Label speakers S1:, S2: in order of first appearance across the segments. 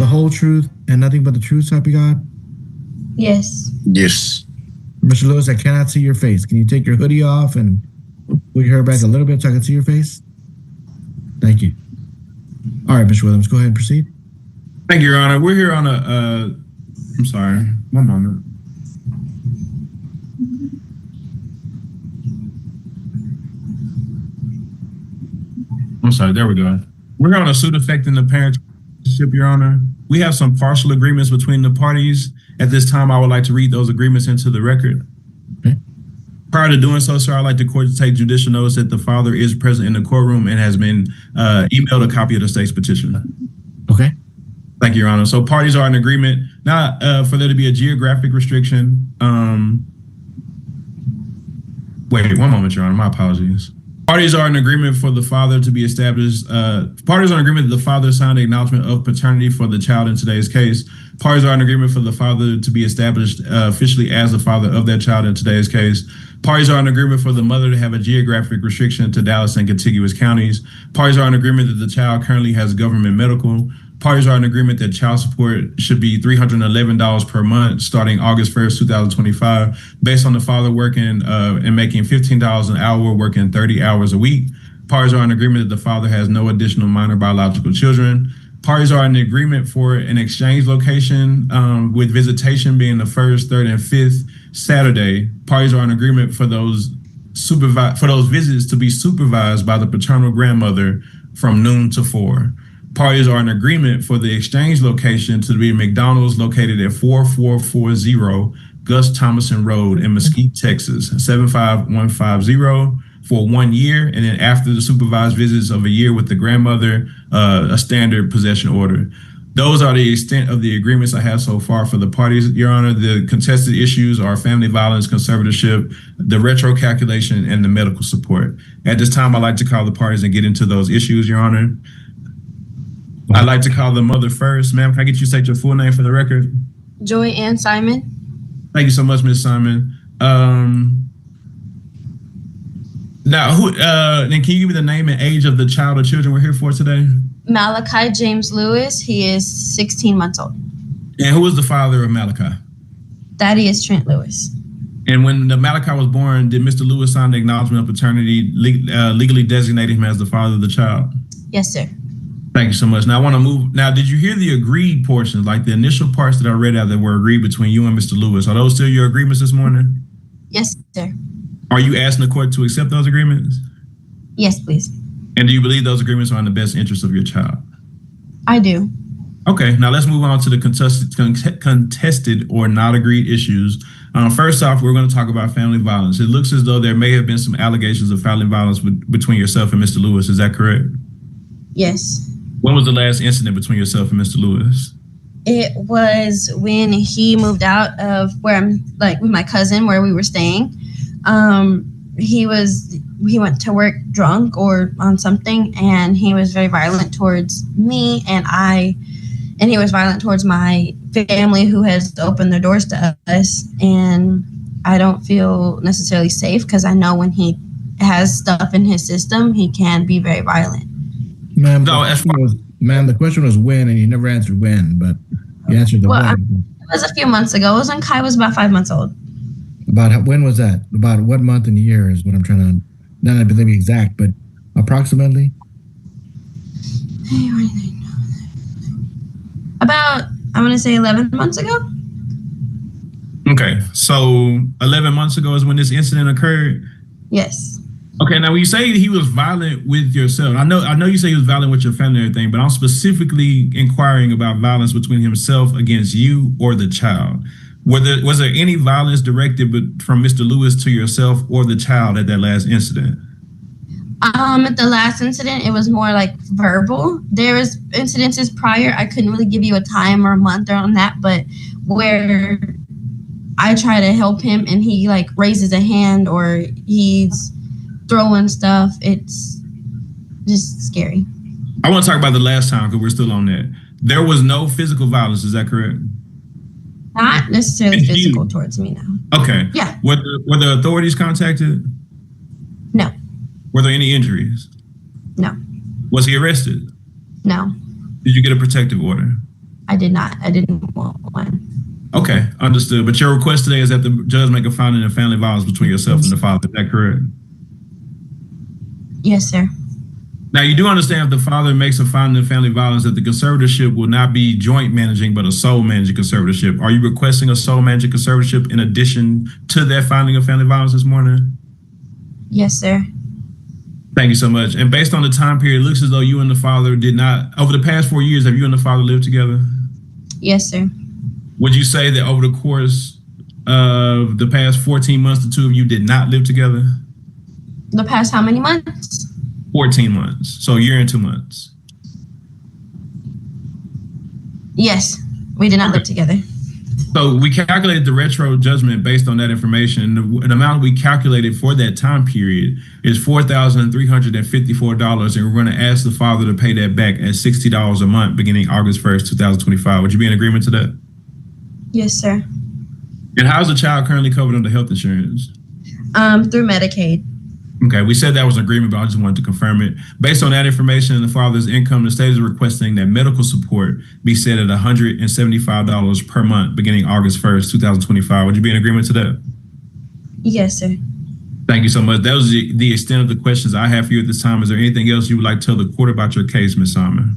S1: the whole truth and nothing but the truth, so help you God?
S2: Yes.
S3: Yes.
S1: Mr. Lewis, I cannot see your face. Can you take your hoodie off and put your hair back a little bit so I can see your face? Thank you. All right, Mr. Williams, go ahead and proceed.
S4: Thank you, Your Honor. We're here on I'm sorry, one moment. I'm sorry, there we go. We're here on a suit affecting the parent relationship, Your Honor. We have some partial agreements between the parties. At this time, I would like to read those agreements into the record.
S1: Okay.
S4: Prior to doing so, sir, I'd like the court to take judicial notice that the father is present in the courtroom and has been emailed a copy of the state's petition.
S1: Okay.
S4: Thank you, Your Honor. So parties are in agreement. Now, for there to be a geographic restriction. Wait, one moment, Your Honor. My apologies. Parties are in agreement for the father to be established. Parties are in agreement that the father signed the acknowledgement of paternity for the child in today's case. Parties are in agreement for the father to be established officially as the father of that child in today's case. Parties are in agreement for the mother to have a geographic restriction to Dallas and contiguous counties. Parties are in agreement that the child currently has government medical. Parties are in agreement that child support should be $311 per month starting August 1st, 2025, based on the father working and making $15 an hour, working 30 hours a week. Parties are in agreement that the father has no additional minor biological children. Parties are in agreement for an exchange location with visitation being the first, third, and fifth Saturday. Parties are in agreement for those visits to be supervised by the paternal grandmother from noon to 4. Parties are in agreement for the exchange location to be McDonald's located at 4440 Gus Thomason Road in Mesquite, Texas, 75150 for 1 year. And then after the supervised visits of a year with the grandmother, a standard possession order. Those are the extent of the agreements I have so far for the parties, Your Honor. The contested issues are family violence, conservatorship, the retro calculation, and the medical support. At this time, I'd like to call the parties and get into those issues, Your Honor. I'd like to call the mother first. Ma'am, can I get you to state your full name for the record?
S2: Joy Ann Simon.
S4: Thank you so much, Ms. Simon. Now, then can you give me the name and age of the child or children we're here for today?
S2: Malachi James Lewis. He is 16 months old.
S4: And who is the father of Malachi?
S2: Daddy is Trent Lewis.
S4: And when the Malachi was born, did Mr. Lewis sign the acknowledgement of paternity, legally designating him as the father of the child?
S2: Yes, sir.
S4: Thank you so much. Now I want to move. Now, did you hear the agreed portions, like the initial parts that I read out that were agreed between you and Mr. Lewis? Are those still your agreements this morning?
S2: Yes, sir.
S4: Are you asking the court to accept those agreements?
S2: Yes, please.
S4: And do you believe those agreements are in the best interest of your child?
S2: I do.
S4: Okay, now let's move on to the contested or not agreed issues. First off, we're going to talk about family violence. It looks as though there may have been some allegations of family violence between yourself and Mr. Lewis. Is that correct?
S2: Yes.
S4: When was the last incident between yourself and Mr. Lewis?
S2: It was when he moved out of where I'm, like, with my cousin where we were staying. He went to work drunk or on something, and he was very violent towards me and he was violent towards my family who has opened their doors to us. And I don't feel necessarily safe because I know when he has stuff in his system, he can be very violent.
S1: Ma'am, the question was when, and you never answered when, but you answered the when.
S2: It was a few months ago. It was when Kai was about 5 months old.
S1: When was that? About what month and year is what I'm trying to, not to be exact, but approximately?
S2: About, I want to say 11 months ago.
S4: Okay, so 11 months ago is when this incident occurred?
S2: Yes.
S4: Okay, now when you say he was violent with yourself, I know you say he was violent with your family and everything, but I'm specifically inquiring about violence between himself against you or the child. Was there any violence directed from Mr. Lewis to yourself or the child at that last incident?
S2: At the last incident, it was more like verbal. There was incidences prior. I couldn't really give you a time or a month on that, but where I try to help him and he like raises a hand or he's throwing stuff, it's just scary.
S4: I want to talk about the last time because we're still on that. There was no physical violence, is that correct?
S2: Not necessarily physical towards me now.
S4: Okay.
S2: Yeah.
S4: Were the authorities contacted?
S2: No.
S4: Were there any injuries?
S2: No.
S4: Was he arrested?
S2: No.
S4: Did you get a protective order?
S2: I did not. I didn't want one.
S4: Okay, understood. But your request today is that the judge make a finding of family violence between yourself and the father. Is that correct?
S2: Yes, sir.
S4: Now, you do understand if the father makes a finding of family violence that the conservatorship will not be joint managing, but a sole managing conservatorship. Are you requesting a sole managing conservatorship in addition to that finding of family violence this morning?
S2: Yes, sir.
S4: Thank you so much. And based on the time period, it looks as though you and the father did not, over the past 4 years, have you and the father lived together?
S2: Yes, sir.
S4: Would you say that over the course of the past 14 months, the two of you did not live together?
S2: The past how many months?
S4: 14 months. So a year and 2 months.
S2: Yes, we did not live together.
S4: So we calculated the retro judgment based on that information. The amount we calculated for that time period is $4,354, and we're going to ask the father to pay that back at $60 a month beginning August 1st, 2025. Would you be in agreement to that?
S2: Yes, sir.
S4: And how's the child currently covered under health insurance?
S2: Through Medicaid.
S4: Okay, we said that was an agreement, but I just wanted to confirm it. Based on that information and the father's income, the state is requesting that medical support be set at $175 per month beginning August 1st, 2025. Would you be in agreement to that?
S2: Yes, sir.
S4: Thank you so much. That was the extent of the questions I have for you at this time. Is there anything else you would like to tell the court about your case, Ms. Simon?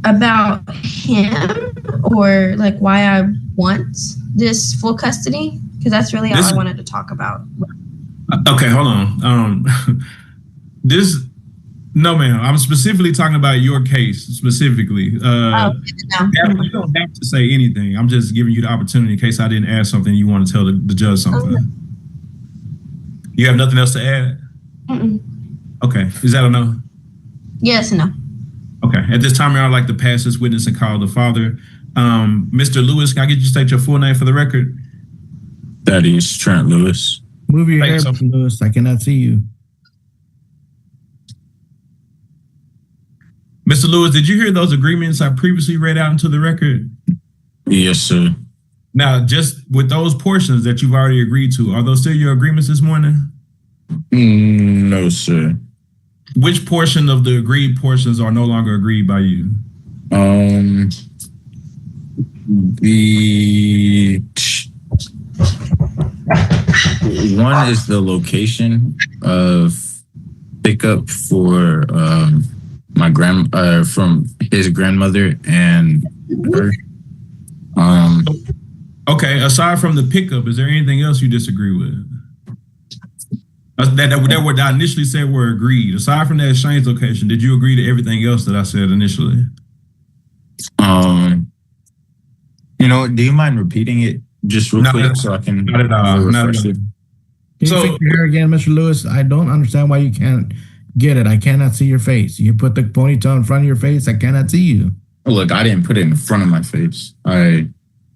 S2: About him, or like why I want this full custody? Because that's really all I wanted to talk about.
S4: Okay, hold on. No, ma'am. I'm specifically talking about your case specifically. You don't have to say anything. I'm just giving you the opportunity in case I didn't add something you want to tell the judge something. Okay. You have nothing else to add?
S2: Mm-mm.
S4: Okay. Is that a no?
S2: Yes and no.
S4: Okay. At this time, I'd like to pass this witness and call the father. Mr. Lewis, can I get you to state your full name for the record?
S3: That is Trent Lewis.
S1: Move your hair, Lewis. I cannot see you.
S4: Mr. Lewis, did you hear those agreements I previously read out into the record?
S3: Yes, sir.
S4: Now, just with those portions that you've already agreed to, are those still your agreements this morning?
S3: No, sir.
S4: Which portion of the agreed portions are no longer agreed by you?
S3: The one is the location of pickup for from his grandmother and her.
S4: Okay, aside from the pickup, is there anything else you disagree with? That what I initially said were agreed. Aside from that exchange location, did you agree to everything else that I said initially?
S3: Do you mind repeating it just real quick so I can refresh it?
S1: Can you fix your hair again, Mr. Lewis? I don't understand why you can't get it. I cannot see your face. You put the ponytail in front of your face. I cannot see you.
S3: Look, I didn't put it in front of my face.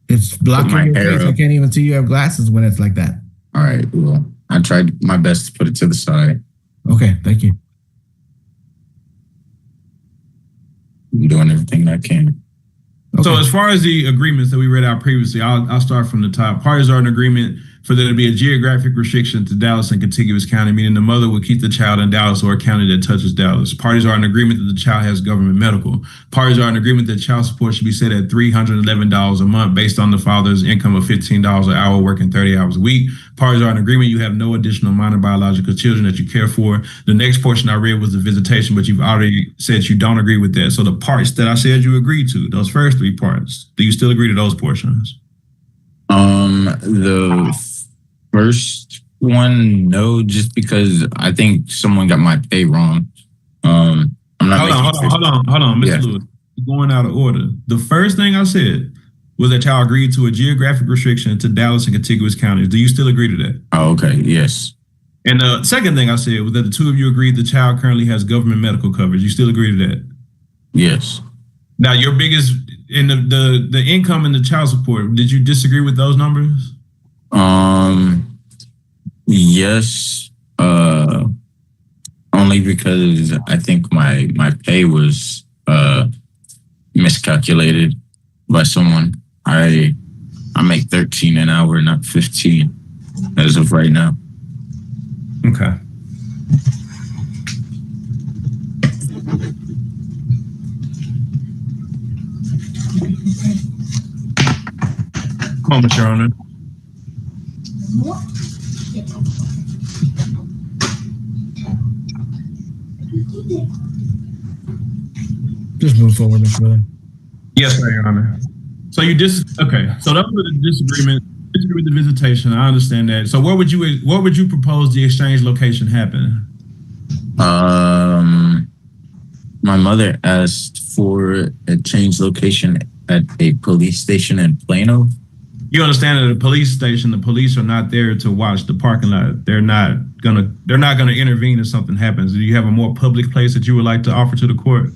S1: It's blocking your face. I can't even see you have glasses when it's like that.
S3: All right. Well, I tried my best to put it to the side.
S1: Okay. Thank you.
S3: I'm doing everything I can.
S4: Okay. So as far as the agreements that we read out previously, I'll start from the top. Parties are in agreement for there to be a geographic restriction to Dallas and contiguous county, meaning the mother will keep the child in Dallas or a county that touches Dallas. Parties are in agreement that the child has government medical. Parties are in agreement that child support should be set at $311 a month based on the father's income of $15 an hour, working 30 hours a week. Parties are in agreement you have no additional minor biological children that you care for. The next portion I read was the visitation, but you've already said you don't agree with that. So the parts that I said you agreed to, those first three parts, do you still agree to those portions?
S3: The first one, no, just because I think someone got my pay wrong. I'm not.
S4: Hold on, Mr. Lewis. You're going out of order. The first thing I said was that y'all agreed to a geographic restriction to Dallas and contiguous counties. Do you still agree to that?
S3: Oh, okay. Yes.
S4: And the second thing I said was that the two of you agreed the child currently has government medical coverage. You still agree to that?
S3: Yes.
S4: Now, your biggest in the income and the child support, did you disagree with those numbers?
S3: Yes. Only because I think my pay was miscalculated by someone. I make 13 an hour, not 15 as of right now.
S4: Okay. moment, Your Honor.
S1: Just move forward, Mr. Williams.
S4: Yes, sir, Your Honor. So okay. So that was a disagreement. Disagree with the visitation. I understand that. So where would you propose the exchange location happen?
S3: My mother asked for a change location at a police station in Plano.
S4: You understand that at a police station, the police are not there to watch the parking lot. They're not gonna intervene if something happens. Do you have a more public place that you would like to offer to the court?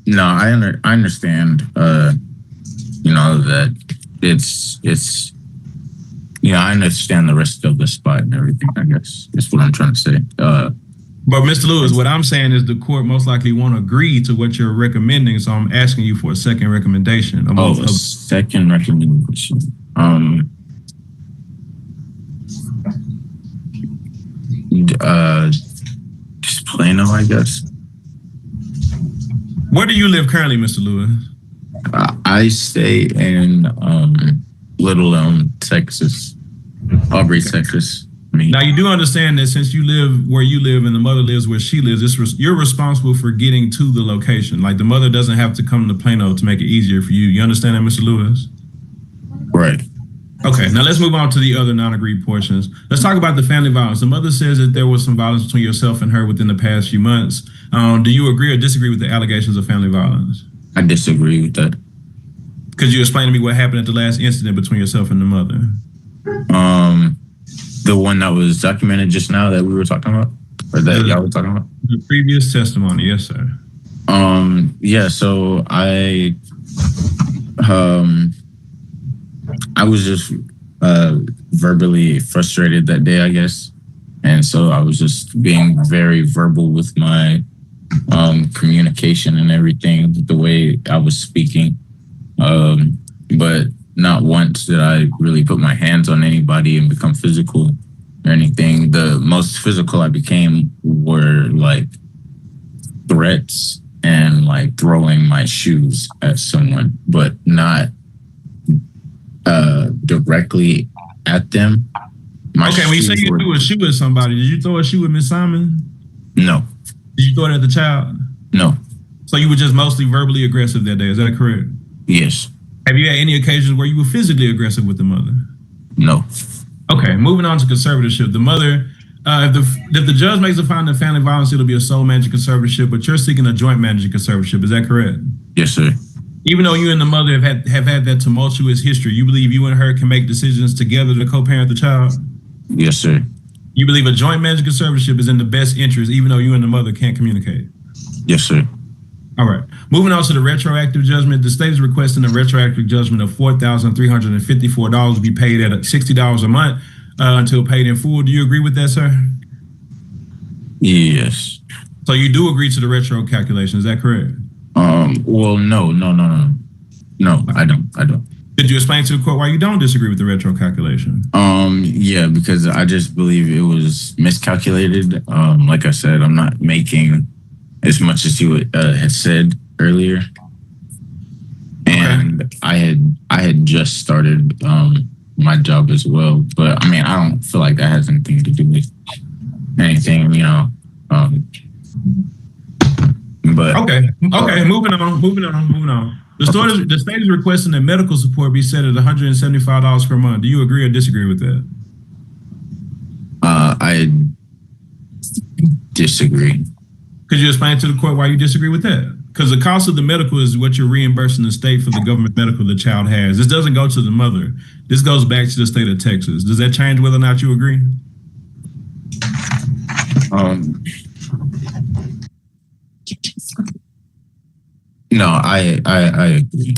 S3: No, I understand. That it's. I understand the rest of the spot and everything. I guess is what I'm trying to say.
S4: But Mr. Lewis, what I'm saying is the court most likely won't agree to what you're recommending. So I'm asking you for a second recommendation.
S3: Second recommendation. Just Plano, I guess.
S4: Where do you live currently, Mr. Lewis?
S3: I stay in Little Elm, Texas, Aubrey, Texas.
S4: Now you do understand that since you live where you live and the mother lives where she lives, you're responsible for getting to the location. Like the mother doesn't have to come to Plano to make it easier for you. You understand that, Mr. Lewis?
S3: Right.
S4: Okay, now let's move on to the other non-agreed portions. Let's talk about the family violence. The mother says that there was some violence between yourself and her within the past few months. Do you agree or disagree with the allegations of family violence?
S3: I disagree with that.
S4: Could you explain to me what happened at the last incident between yourself and the mother?
S3: The one that was documented just now that we were talking about, or that y'all were talking about?
S4: The previous testimony, yes, sir.
S3: Yeah, so I was just verbally frustrated that day, I guess. And so I was just being very verbal with my communication and everything, the way I was speaking. But not once did I really put my hands on anybody and become physical or anything. The most physical I became were like threats and like throwing my shoes at someone, but not directly at them.
S4: Okay, when you say you threw a shoe at somebody, did you throw a shoe at Miss Simon?
S3: No.
S4: Did you throw it at the child?
S3: No.
S4: So you were just mostly verbally aggressive that day, is that correct?
S3: Yes.
S4: Have you had any occasions where you were physically aggressive with the mother?
S3: No.
S4: Okay, moving on to conservatorship. The mother, if the judge makes a finding of family violence, it'll be a sole managing conservatorship, but you're seeking a joint managing conservatorship, is that correct?
S3: Yes, sir.
S4: Even though you and the mother have had that tumultuous history, you believe you and her can make decisions together to co-parent the child?
S3: Yes, sir.
S4: You believe a joint managing conservatorship is in the best interest, even though you and the mother can't communicate?
S3: Yes, sir.
S4: All right. Moving on to the retroactive judgment. The state is requesting a retroactive judgment of $4,354 to be paid at $60 a month until paid in full. Do you agree with that, sir?
S3: Yes.
S4: So you do agree to the retro calculation, is that correct?
S3: Well, no, I don't.
S4: Did you explain to the court why you don't disagree with the retro calculation?
S3: Yeah, because I just believe it was miscalculated. Like I said, I'm not making as much as you had said earlier, and okay. I had just started my job as well. But I mean, I don't feel like that has anything to do with anything, But
S4: okay, moving on. The state is requesting that medical support be set at $175 per month. Do you agree or disagree with that?
S3: I disagree.
S4: Could you explain to the court why you disagree with that? Because the cost of the medical is what you're reimbursing the state for the government medical the child has. This doesn't go to the mother. This goes back to the state of Texas. Does that change whether or not you agree?
S3: No, I agree.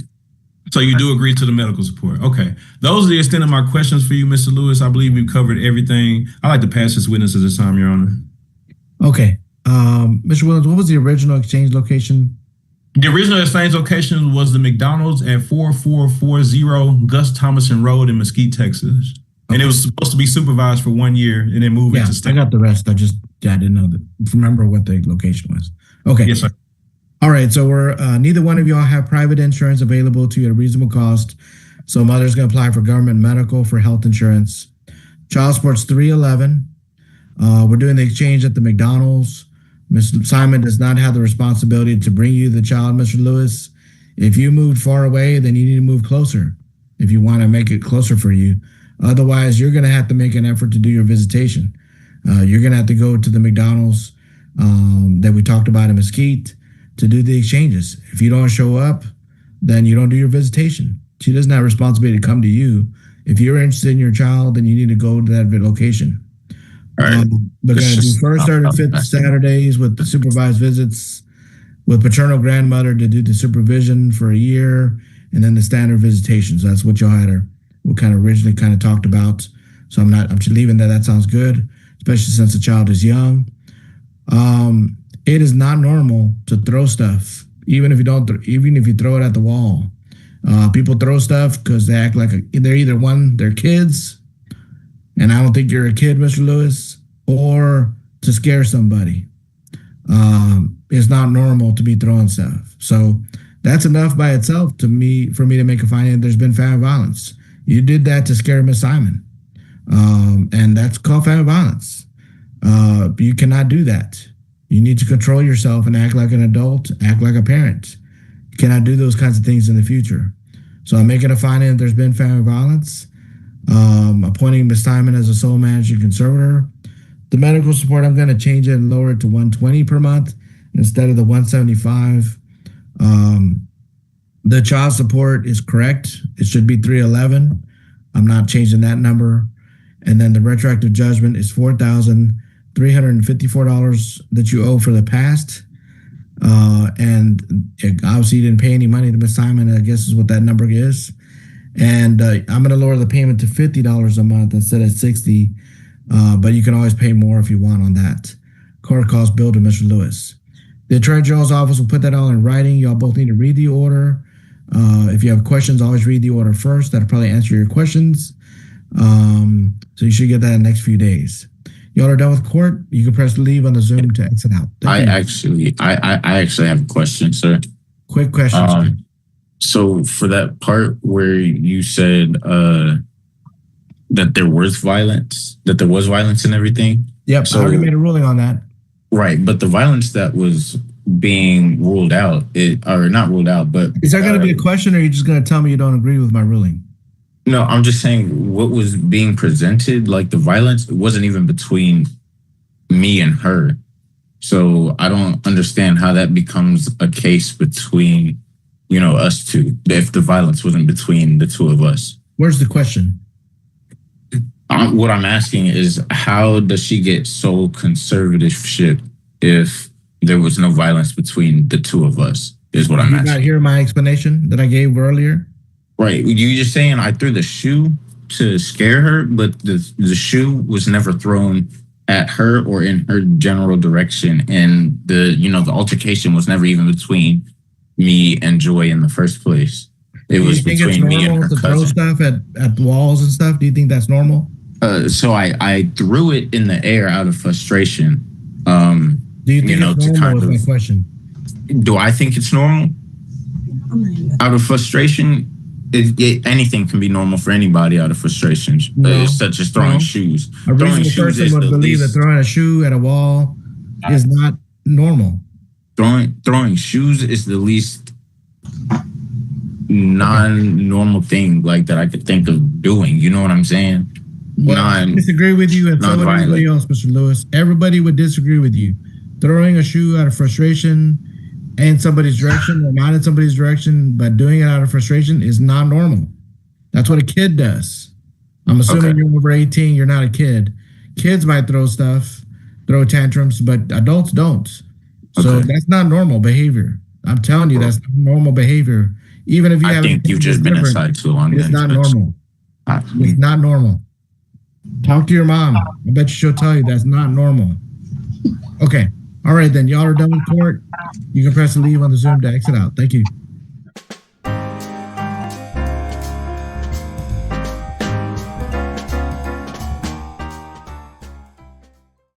S4: So you do agree to the medical support. Okay. Those are the extent of my questions for you, Mr. Lewis. I believe we've covered everything. I'd like to pass this witness at this time, Your Honor.
S1: Okay. Mr. Williams, what was the original exchange location?
S4: The original exchange location was the McDonald's at 4440 Gus Thomason Road in Mesquite, Texas. Okay. And it was supposed to be supervised for 1 year and then move into state.
S1: I got the rest. I didn't know remember what the location was. Okay.
S4: Yes, sir.
S1: All right. So we're neither one of y'all have private insurance available to you at a reasonable cost. So mother's going to apply for government medical for health insurance. Child support's $311. We're doing the exchange at the McDonald's. Mr. Simon does not have the responsibility to bring you the child, Mr. Lewis. If you moved far away, then you need to move closer if you want to make it closer for you. Otherwise, you're going to have to make an effort to do your visitation. You're going to have to go to the McDonald's that we talked about in Mesquite to do the exchanges. If you don't show up, then you don't do your visitation. She doesn't have responsibility to come to you. If you're interested in your child, then you need to go to that location.
S3: All right.
S1: We're going to do first, third, and fifth Saturdays with the supervised visits with paternal grandmother to do the supervision for a year, and then the standard visitations. That's what y'all had we kind of originally kind of talked about. So I'm just leaving that. That sounds good, especially since the child is young. It is not normal to throw stuff, even if you throw it at the wall. People throw stuff because they act like they're either they're kids, and I don't think you're a kid, Mr. Lewis, or to scare somebody. It's not normal to be throwing stuff. So that's enough by itself for me to make a finding that there's been family violence. You did that to scare Miss Simon, and that's called family violence. You cannot do that. You need to control yourself and act like an adult, act like a parent. You cannot do those kinds of things in the future. So I'm making a finding that there's been family violence, appointing Miss Simon as a sole managing conservator. The medical support, I'm going to change it and lower it to $120 per month instead of the $175. The child support is correct. It should be $311. I'm not changing that number. And then the retroactive judgment is $4,354 that you owe for the past. And obviously you didn't pay any money to Miss Simon, I guess is what that number is. And I'm going to lower the payment to $50 a month instead of $60. But you can always pay more if you want on that. Court cost bill to Mr. Lewis. The Attorney General's office will put that all in writing. Y'all both need to read the order. If you have questions, always read the order first. That'll probably answer your questions. So you should get that in the next few days. Y'all are done with court. You can press leave on the Zoom to exit out.
S3: I actually have a question, sir.
S1: Quick question.
S3: So for that part where you said that there was violence and everything.
S1: Yep.
S3: So,
S1: I already made a ruling on that.
S3: Right, but the violence that was being ruled out, or not ruled out, but
S1: is there going to be a question, or are you just going to tell me you don't agree with my ruling?
S3: No, I'm just saying what was being presented, like the violence, it wasn't even between me and her. So I don't understand how that becomes a case between, us two, if the violence wasn't between the two of us.
S1: Where's the question?
S3: What I'm asking is, how does she get sole conservatorship if there was no violence between the two of us, is what I'm asking.
S1: Did you not hear my explanation that I gave earlier?
S3: Right. You just saying I threw the shoe to scare her, but the shoe was never thrown at her or in her general direction. And the altercation was never even between me and Joy in the first place. It was between me and her cousin.
S1: Throw stuff at walls and stuff? Do you think that's normal?
S3: So I threw it in the air out of frustration.
S1: Do you think it's normal? Was my question.
S3: Do I think it's normal? Out of frustration, anything can be normal for anybody out of frustration, such as throwing shoes.
S1: A reasonable person would believe that throwing a shoe at a wall is not normal.
S3: Throwing shoes is the least non-normal thing like that I could think of doing. You know what I'm saying?
S1: Well, I disagree with you, and so would everybody else, Mr. Lewis. Everybody would disagree with you. Throwing a shoe out of frustration in somebody's direction or not in somebody's direction, but doing it out of frustration is not normal. That's what a kid does. I'm assuming you're over 18, you're not a kid. Kids might throw tantrums, but adults don't. So that's not normal behavior. I'm telling you, that's not normal behavior. Even if you have, I think
S3: you've just been inside too long.
S1: It's not normal. It's not normal. Talk to your mom. I bet she'll tell you that's not normal. Okay. All right, then. Y'all are done with court. You can press the leave on the Zoom to exit out. Thank you.